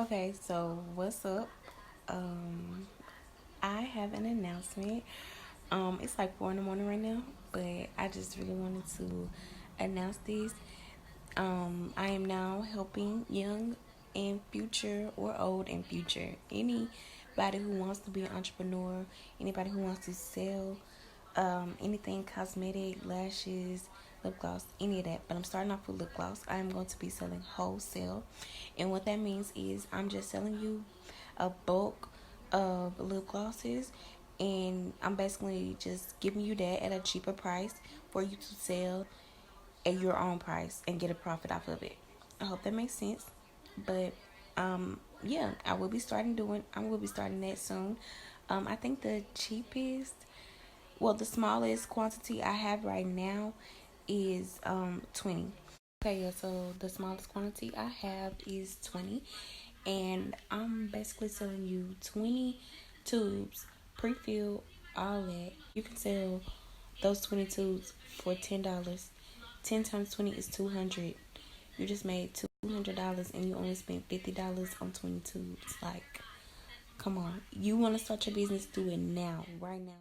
Okay, so what's up? Um, I have an announcement. It's like 4 in the morning right now, but I just really wanted to announce this. I am now helping young and future or old and future anybody who wants to be an entrepreneur, anybody who wants to sell anything cosmetic, lashes, lip gloss, any of that. But I'm starting off with lip gloss. I am going to be selling wholesale, and what that means is I'm just selling you a bulk of lip glosses, and I'm basically just giving you that at a cheaper price for you to sell at your own price and get a profit off of it. I hope that makes sense. But yeah, I will be starting that soon. I think the cheapest, well, the smallest quantity I have right now is 20. Okay, yeah, so the smallest quantity I have is 20, and I'm basically selling you 20 tubes, pre-filled, all that. You can sell those 20 tubes for $10. 10 times 20 is 200. You just made $200 and you only spent $50 on 20 tubes. Like, come on. You want to start your business, do it now, right now.